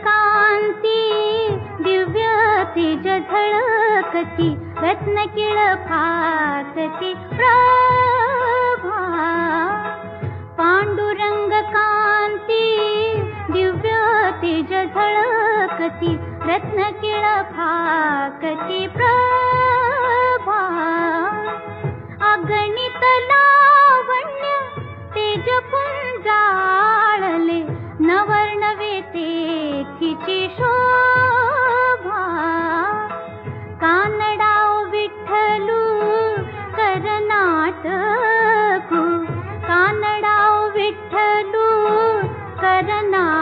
कांती दिव्य तेज झळकती रत्नकिळ फाकती प्रभा पांडुरंग कांती दिव्य तेज झळकती रत्नकिळ फाकती प्रभा अगणित लावण्य तेज पुंजाळले नवर्णवे तेथीची शोभा कानडाव विठ्ठलू करनाटकू कानडाव विठ्ठलू करनाटकू